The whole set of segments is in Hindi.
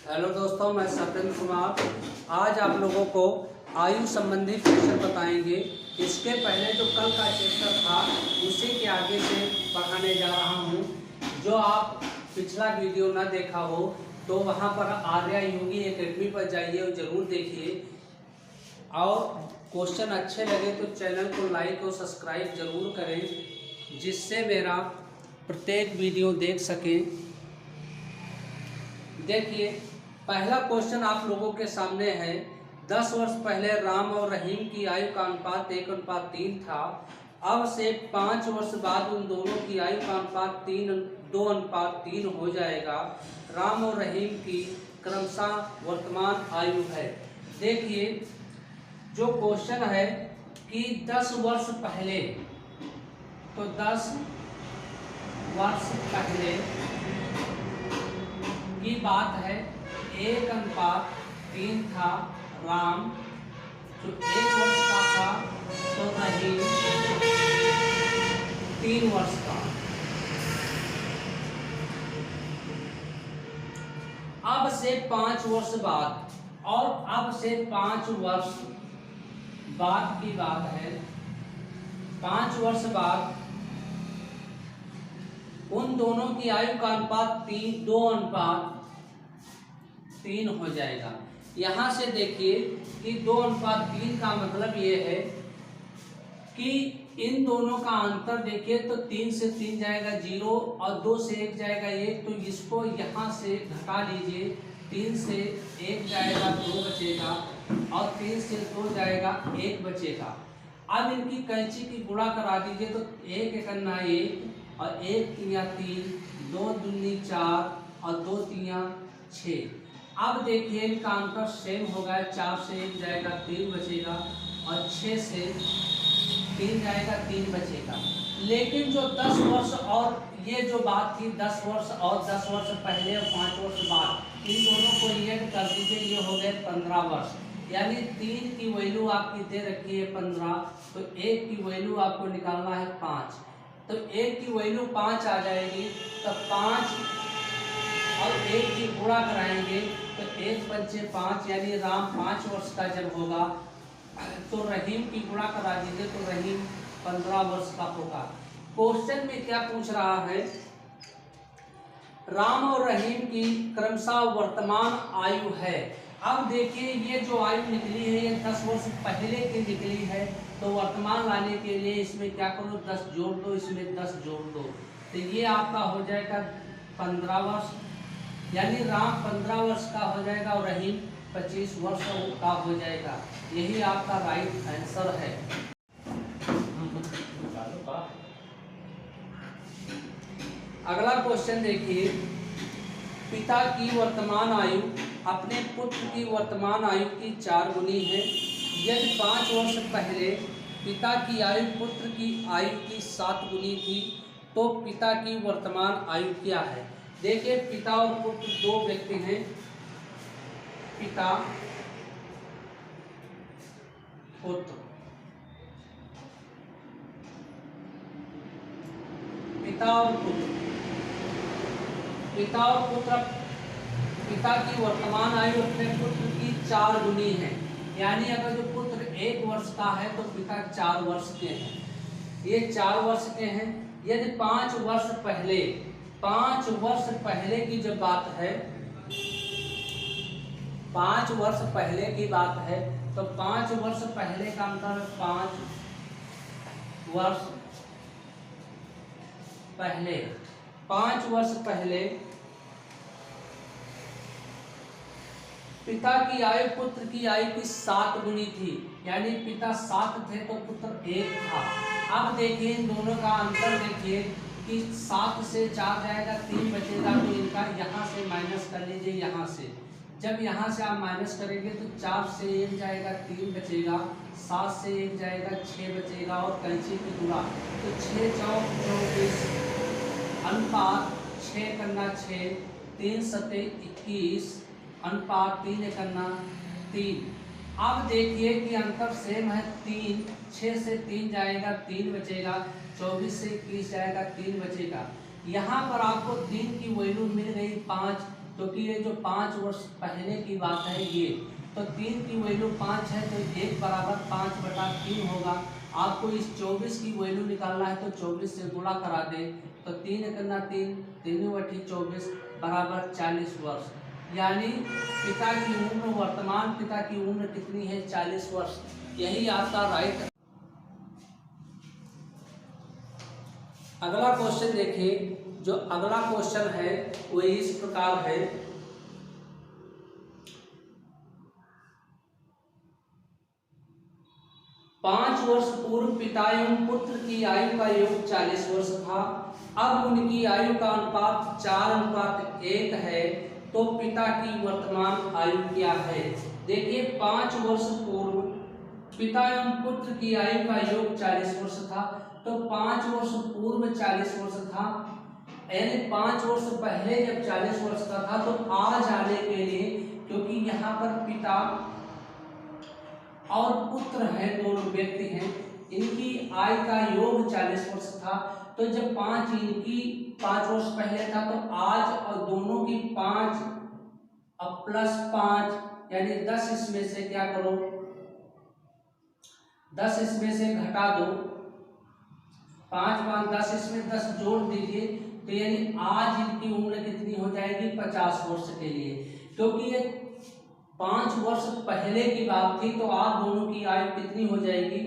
हेलो दोस्तों, मैं सत्येंद्र कुमार आज आप लोगों को आयु संबंधी क्वेश्चन बताएंगे। इसके पहले जो कल का चैप्टर था उसी के आगे से पढ़ाने जा रहा हूं। जो आप पिछला वीडियो ना देखा हो तो वहां पर आर्या योगी एकेडमी पर जाइए और ज़रूर देखिए। और क्वेश्चन अच्छे लगे तो चैनल को लाइक और सब्सक्राइब ज़रूर करें, जिससे मेरा प्रत्येक वीडियो देख सकें। देखिए, पहला क्वेश्चन आप लोगों के सामने है। 10 वर्ष पहले राम और रहीम की आयु का अनुपात 1:3 था। अब से 5 वर्ष बाद उन दोनों की आयु का अनुपात 2:3 हो जाएगा। राम और रहीम की क्रमशः वर्तमान आयु है। देखिए, जो क्वेश्चन है कि 10 वर्ष पहले, तो 10 वर्ष पहले की बात है। 1:3 था राम, जो 1 वर्ष का था, तो रहीम 3 वर्ष का। अब से 5 वर्ष बाद, और अब से 5 वर्ष बाद की बात है। 5 वर्ष बाद उन दोनों की आयु का अनुपात 2:3 हो जाएगा। यहाँ से देखिए कि 2:3 का मतलब ये है कि इन दोनों का अंतर देखिए, तो 3 से 3 जाएगा 0 और 2 से 1 जाएगा 1, तो इसको यहाँ से घटा लीजिए। 3 से 1 जाएगा 2 बचेगा, और 3 से 2 जाएगा 1 बचेगा। अब इनकी कैंची की गुणा करा दीजिए, तो 1 एकन्ना 1 और 1 तिया 3, 2 दूनी 4 और 2 तिया 6। अब देखिए इनका अंतर सेम होगा। 4 से 1 जाएगा 3 बचेगा, और 6 से 3 जाएगा 3 बचेगा। लेकिन जो 10 वर्ष और ये जो बात थी 10 वर्ष और 10 वर्ष पहले और 5 वर्ष बाद, इन दोनों को ऐड कर दीजिए, ये हो गए 15 वर्ष। यानी 3 की वैल्यू आपकी दे रखी है 15, तो 1 की वैल्यू आपको निकालना है 5। तो 1 की वैल्यू 5 आ जाएगी, तो 5 और 1 की गुणा कराएंगे, तो 1 पंचे 5, यानी राम 5 वर्ष का जब होगा, तो रहीम की गुणा करा दीजिए, तो रहीम 15 वर्ष का होगा। क्वेश्चन में क्या पूछ रहा है? राम और रहीम की क्रमशः वर्तमान आयु है। अब देखिए, ये जो आयु निकली है ये 10 वर्ष पहले की निकली है, तो वर्तमान लाने के लिए इसमें क्या करो, 10 जोड़ दो, इसमें 10 जोड़ दो, तो ये आपका हो जाएगा 15 वर्ष। यानी राम 15 वर्ष का हो जाएगा और रहीम 25 वर्ष का हो जाएगा। यही आपका राइट आंसर है। अगला क्वेश्चन देखिए। पिता की वर्तमान आयु अपने पुत्र की वर्तमान आयु की 4 गुनी है। यदि 5 वर्ष पहले पिता की आयु पुत्र की आयु की 7 गुनी थी, तो पिता की वर्तमान आयु क्या है? देखिए, पिता और पुत्र 2 व्यक्ति हैं। पिता पुत्र, पिता और पुत्र, पिता और पुत्र, पिता की वर्तमान आयु अपने पुत्र की 4 गुनी है। यानी अगर जो पुत्र 1 वर्ष का है तो पिता 4 वर्ष के हैं। ये 4 वर्ष के हैं। यदि 5 वर्ष पहले, 5 वर्ष पहले की जब बात है, 5 वर्ष पहले की बात है, तो 5 वर्ष पहले का अंतर 5 वर्ष पहले, 5 वर्ष पहले पिता की आयु पुत्र की आयु की 7 गुनी थी। यानी पिता 7 थे तो पुत्र 1 था। अब देखिए इन दोनों का अंतर देखिए कि 7 से 4 जाएगा 3 बचेगा, तो इनका यहाँ से माइनस कर लीजिए। यहाँ से जब यहाँ से आप माइनस करेंगे तो 4 से 1 जाएगा 3 बचेगा, 7 से 1 जाएगा 6 बचेगा, और कैंची की गुणा, तो 6 चौक 24, अनुपात 6 करना 6, 3 सते 21, अनुपात 3 एकन्ना 3। अब देखिए कि अंतर सेम है 3, 6 से 3 जाएगा 3 बचेगा, 24 से 21 जाएगा 3 बचेगा। यहाँ पर आपको 3 की वैल्यू मिल गई 5, क्योंकि ये जो 5 वर्ष पहले की बात है ये, तो 3 की वैल्यू 5 है तो 1 बराबर 5/3 होगा। आपको इस 24 की वैल्यू निकालना है तो 24 से गुणा करा दे, तो 3 एकना 3, 3×24 बराबर 40 वर्ष। यानी पिता की उम्र, वर्तमान पिता की उम्र कितनी है? 40 वर्ष। यही आपका राइट। अगला क्वेश्चन देखिए, जो अगला क्वेश्चन है वो इस प्रकार है, पांच वर्ष पूर्व पिता एवं पुत्र की आयु का योग 40 वर्ष था। अब उनकी आयु का अनुपात 4:1 है, तो पिता की वर्तमान आयु क्या है? देखिए 5 वर्ष पूर्व पिता एवं पुत्र की आयु का योग 40 वर्ष था, तो 5 वर्ष पूर्व 40 वर्ष था, यानी 5 वर्ष पहले जब 40 वर्ष का था, तो आज आने के लिए, क्योंकि यहाँ पर पिता और पुत्र हैं, दोनों व्यक्ति हैं, इनकी आयु का योग 40 वर्ष था, तो जब 5 वर्ष पहले था, तो आज और दोनों की 5 अब +5 यानी 10, इसमें से क्या करो, 10 इसमें से घटा दो, 5 5 10, इसमें 10 जोड़ दीजिए, तो यानी आज इनकी उम्र कितनी हो जाएगी? 50 वर्ष के लिए। क्योंकि ये 5 वर्ष पहले की बात थी, तो आज दोनों की आयु कितनी हो जाएगी?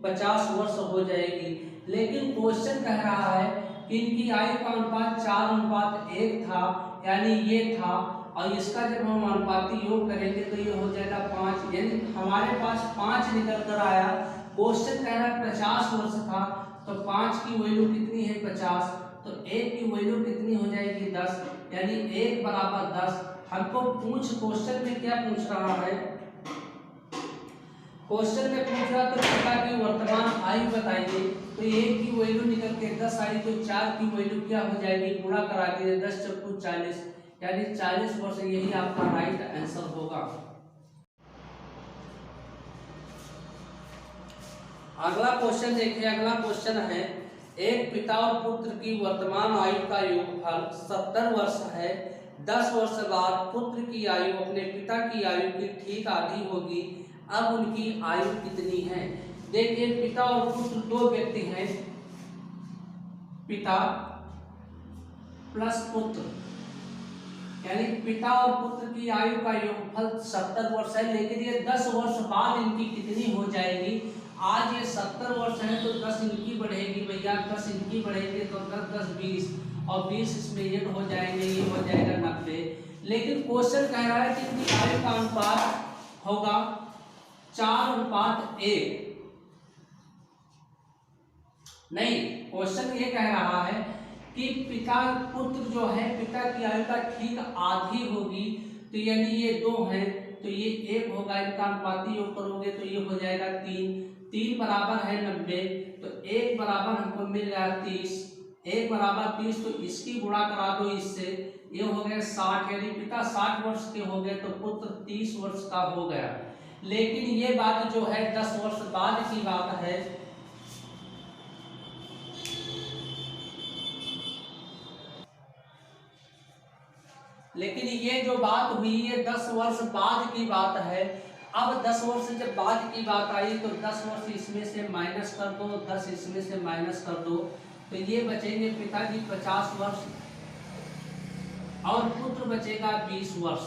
50 वर्ष हो जाएगी। लेकिन क्वेश्चन कह रहा है कि इनकी आयु का अनुपात 4:1 था, यानी ये था, और इसका जब हम अनुपाती योग करेंगे तो ये हो जाएगा 5, यानी हमारे पास 5 निकल कर आया। क्वेश्चन कह रहा है 50 वर्ष था, तो 5 की वैल्यू कितनी है? 50, तो 1 की वैल्यू कितनी हो जाएगी? 10, यानी 1 बराबर 10। हमको क्वेश्चन में क्या पूछ रहा है? क्वेश्चन में पूछ रहा तो पिता की वर्तमान आयु बताइए, तो 1 की वैल्यू निकल के 10 आई, तो 4 की वैल्यू क्या हो जाएगी? गुणा करा के 10 × 40, यानी 40 वर्ष। यही आपका राइट आंसर होगा। अगला क्वेश्चन देखिए, अगला क्वेश्चन है, एक पिता और पुत्र की वर्तमान आयु का योगफल 70 वर्ष है। 10 वर्ष बाद पुत्र की आयु अपने पिता की आयु की ठीक आधी होगी। अब उनकी आयु कितनी है? देखिए पिता और पुत्र दो व्यक्ति हैं, पिता प्लस पुत्र, यानी पिता और पुत्र की आयु का योगफल 70 वर्ष है। लेकिन ये 10 वर्ष बाद इनकी कितनी हो जाएगी? आज ये 70 वर्ष है, तो 10 इनकी बढ़ेगी भैया, 10 इनकी बढ़ेगी, तो 10 10 20, और 20 इसमें ये हो जाएंगे, ये हो जाएगा 90। लेकिन क्वेश्चन कह रहा है कि इनकी आयु का अनुपात होगा 4:1। नहीं, क्वेश्चन ये कह रहा है कि पिता पुत्र जो है, पिता की आयु का ठीक आधी होगी, तो यानी ये 2 हैं, तो ये 1 होगा, इनका अनुपाती योग करोगे तो ये हो जाएगा 3। 3 बराबर है 90, तो 1 बराबर हमको मिल गया 30। 1 बराबर 30, तो इसकी गुणा करा दो इससे, ये हो गया 60, यानी पिता 60 वर्ष के हो गए, तो पुत्र 30 वर्ष का हो गया। लेकिन ये बात जो है 10 वर्ष बाद की बात है, लेकिन ये जो बात हुई ये 10 वर्ष बाद की बात है। अब 10 वर्ष जब बाद की बात आई, तो 10 वर्ष इसमें से माइनस कर दो, 10 इसमें से माइनस कर दो, तो ये बचेंगे पिताजी 50 वर्ष और पुत्र बचेगा 20 वर्ष।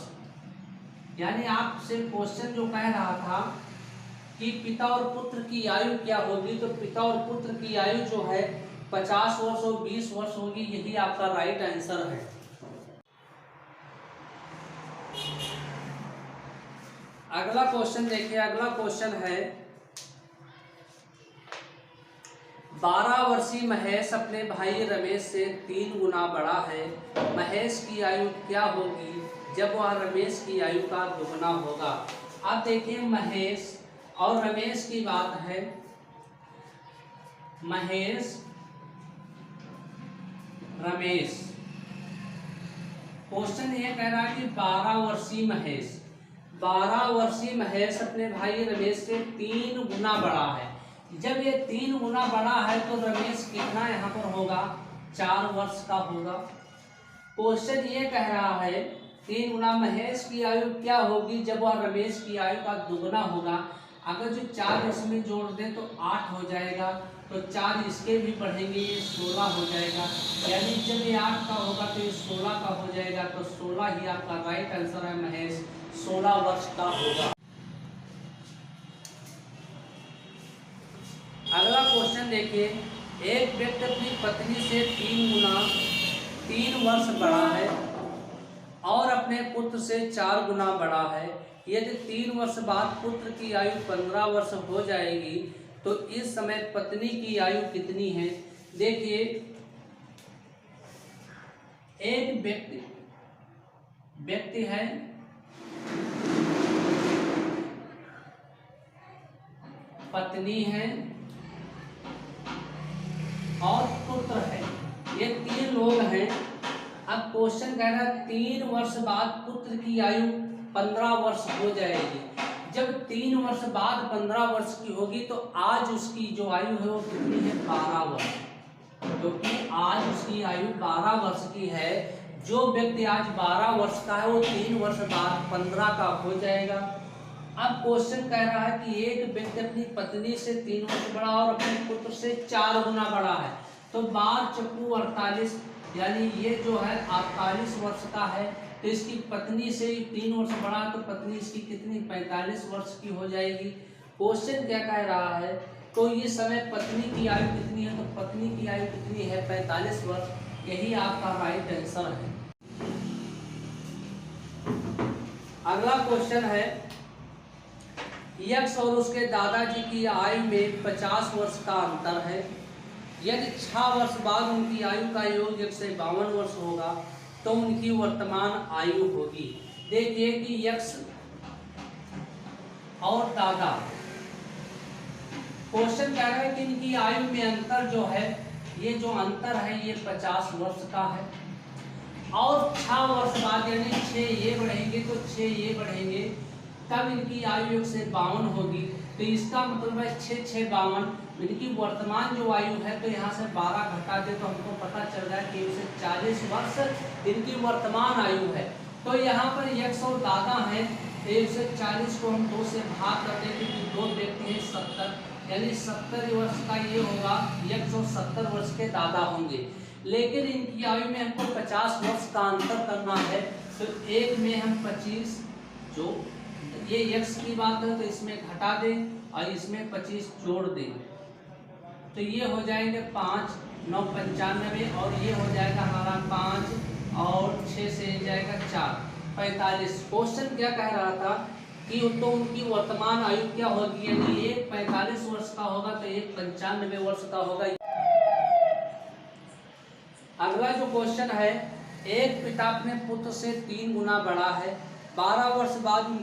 यानी आपसे क्वेश्चन जो कह रहा था कि पिता और पुत्र की आयु क्या होगी, तो पिता और पुत्र की आयु जो है 50 वर्ष और 20 वर्ष होगी। यही आपका राइट आंसर है। अगला क्वेश्चन देखिए, अगला क्वेश्चन है, 12 वर्षीय महेश अपने भाई रमेश से 3 गुना बड़ा है। महेश की आयु क्या होगी जब वह रमेश की आयु का दुगना होगा? अब देखिए महेश और रमेश की बात है। महेश रमेश, क्वेश्चन ये कह रहा है कि 12 वर्षीय महेश, 12 वर्षीय महेश अपने भाई रमेश से 3 गुना बड़ा है। जब ये 3 गुना बड़ा है तो रमेश कितना यहाँ पर होगा? 4 वर्ष का होगा। क्वेश्चन ये कह रहा है 3 गुना महेश की आयु क्या होगी जब वह रमेश की आयु का दुगना होगा। अगर जो 4 इसमें जोड़ दें तो 8 हो जाएगा, तो 4 इसके भी बढ़ेंगे, ये 16 हो जाएगा। यानी जब ये 8 का होगा तो ये 16 का हो जाएगा, तो 16 ही आपका राइट आंसर है। महेश 16 वर्ष का होगा। अगला क्वेश्चन देखिए, एक व्यक्ति अपनी पत्नी से 3 वर्ष बड़ा है और अपने पुत्र से 4 गुना बड़ा है। यदि 3 वर्ष बाद पुत्र की आयु 15 वर्ष हो जाएगी तो इस समय पत्नी की आयु कितनी है। देखिए, एक व्यक्ति है, पत्नी है और पुत्र है, ये 3 लोग हैं। अब क्वेश्चन कह रहा है 3 वर्ष बाद पुत्र की आयु 15 वर्ष हो जाएगी। जब 3 वर्ष बाद 15 वर्ष की होगी तो आज उसकी जो आयु है वो कितनी है, 12 वर्ष, क्योंकि आज उसकी आयु 12 वर्ष की है। जो व्यक्ति आज 12 वर्ष का है वो 3 वर्ष बाद 15 का हो जाएगा। अब क्वेश्चन कह रहा है कि एक व्यक्ति अपनी पत्नी से 3 वर्ष बड़ा और अपने पुत्र से 4 गुना बड़ा है, तो 12 चक्कू 48, यानी ये जो है 48 वर्ष का है। तो इसकी पत्नी से 3 वर्ष बड़ा, तो पत्नी इसकी कितनी, 45 वर्ष की हो जाएगी। क्वेश्चन क्या कह रहा है, तो ये समय पत्नी की आयु कितनी है, तो पत्नी की आयु कितनी है, 45 वर्ष। यही आपका राइट आंसर है। अगला क्वेश्चन है, यक्ष और उसके दादाजी की आयु में 50 वर्ष का अंतर है। यदि 6 वर्ष बाद उनकी आयु का योग 1 से 52 वर्ष होगा तो उनकी वर्तमान आयु होगी। देखिए कि यक्ष और दादा, क्वेश्चन कह रहा है कि इनकी आयु में अंतर जो है, ये जो अंतर है ये 50 वर्ष का है। और 6 वर्ष बाद यानी 6 ये बढ़ेंगे तो 6 ये बढ़ेंगे, तब इनकी आयु 1 से 52 होगी। तो इसका मतलब है 6 6 52, इनकी वर्तमान जो आयु है, तो यहाँ से 12 घटा दे तो हमको पता चल रहा है कि 1 से 40 वर्ष इनकी वर्तमान आयु है। तो यहाँ पर यक्ष और दादा हैं, 1 से 40 को हम 2 से भाग कर देंगे क्योंकि 2 व्यक्ति हैं, 70, यानी 70 वर्ष का ये होगा यक्ष और 70 वर्ष के दादा होंगे। लेकिन इनकी आयु में हमको 50 वर्ष का अंतर करना है, तो एक में हम 25, जो ये यक्ष की बात है तो इसमें घटा दें और इसमें 25 जोड़ दें, तो ये हो जाएंगे 5 9 95, और ये हो जाएगा हमारा 5 और 6 से जाएगा 4 45। क्वेश्चन क्या कह रहा था कि तो उनकी वर्तमान आयु क्या होगी, यानी एक 45 वर्ष का होगा तो एक 95 वर्ष का होगा। अगला जो क्वेश्चन है, एक पिता अपने पुत्र से 3 गुना बड़ा है, 12 वर्ष बाद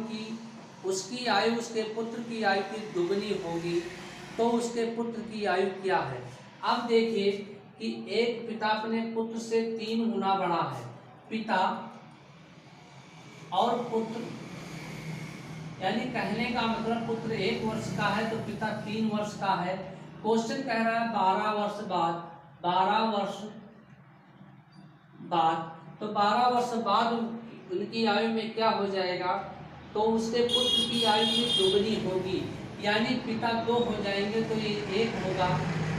उसकी आयु उसके पुत्र की आयु की दुगनी होगी, तो उसके पुत्र की आयु क्या है। अब देखिए कि एक पिता अपने पुत्र से 3 गुना बड़ा है, पिता और पुत्र, यानी कहने का मतलब पुत्र 1 वर्ष का है तो पिता 3 वर्ष का है। क्वेश्चन कह रहा है 12 वर्ष बाद, 12 वर्ष बाद, तो 12 वर्ष बाद उनकी आयु में क्या हो जाएगा, तो उसके पुत्र की आयु में दोगुनी होगी, यानी पिता 2 हो जाएंगे तो ये 1 होगा।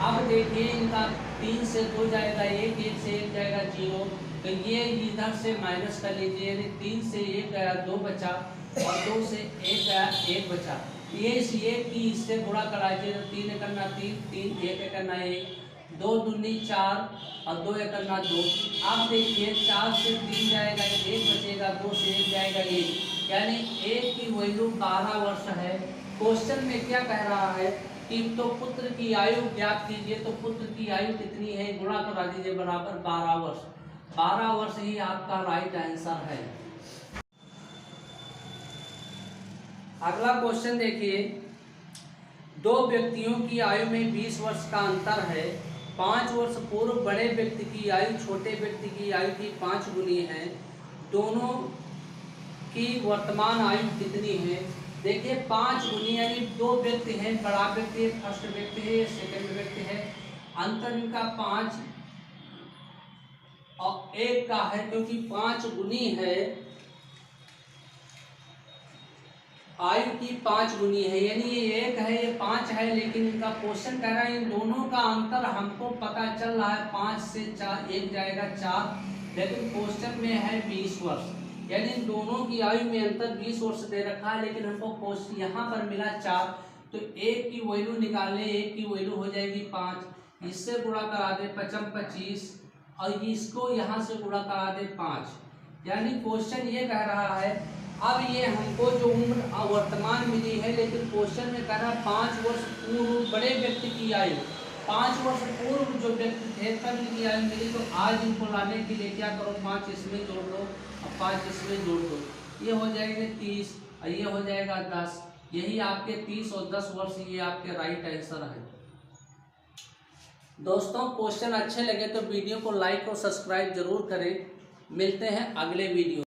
अब देखिए इनका 3 से 2 जाएगा 1, 1 से 1 जाएगा 0, तो ये इधर से माइनस कर लीजिए, यानी 3 से 1 गया 2 बचा और 2 से 1 गया 1 बचा। ये इस 1 की इससे गुणा कराइए तो 3 करना 3, 3 1 करना 1, 2 दूनी 4 और 2 करना 2। आप देखिए 4 से 3 जाएगा 1 बचेगा, 2 से 1 जाएगा 1, यानी 1 की वैल्यू 12 वर्ष है। क्वेश्चन में क्या कह रहा है कि तो पुत्र की आयु ज्ञात कीजिए, तो पुत्र की आयु कितनी है, गुणा करा दीजिए, बराबर 12 वर्ष। 12 वर्ष ही आपका राइट आंसर है। अगला क्वेश्चन देखिए, 2 व्यक्तियों की आयु में 20 वर्ष का अंतर है। 5 वर्ष पूर्व बड़े व्यक्ति की आयु छोटे व्यक्ति की आयु की 5 गुनी है, दोनों की वर्तमान आयु कितनी है। देखिए 5 गुनी यानी 2 व्यक्ति हैं, बड़ा व्यक्ति है, फर्स्ट व्यक्ति है, सेकंड व्यक्ति है, अंतर इनका 5 और 1 का है, क्योंकि 5 गुनी है आयु की 5 गुनी है, यानी ये 1 है ये 5 है, लेकिन इनका क्वेश्चन कह रहा है इन दोनों का अंतर हमको पता चल रहा है 5 से 4, 1 जाएगा 4, लेकिन क्वेश्चन में है 20 वर्ष, यानी इन दोनों की आयु में अंतर 20 वर्ष दे रखा है, लेकिन हमको क्वेश्चन यहाँ पर मिला 4, तो 1 की वैल्यू निकालने, 1 की वैल्यू हो जाएगी 5, इससे गुणा करा दे 5 25 और इसको यहाँ से गुणा करा दे 5, यानी क्वेश्चन ये कह रहा है अब ये हमको जो उम्र वर्तमान मिली है, लेकिन क्वेश्चन में कह रहा 5 वर्ष पूर्व बड़े व्यक्ति की आयु, 5 वर्ष पूर्व जो व्यक्ति थे तब इनकी आयु मिली, तो आज इनको लाने के लिए क्या करो 5 इसमें जोड़ दो और 5 इसमें जोड़ दो, ये हो जाएंगे 30 और ये हो जाएगा 10, यही आपके 30 और 10 वर्ष ये आपके राइट आंसर है। दोस्तों क्वेश्चन अच्छे लगे तो वीडियो को लाइक और सब्सक्राइब जरूर करें। मिलते हैं अगले वीडियो।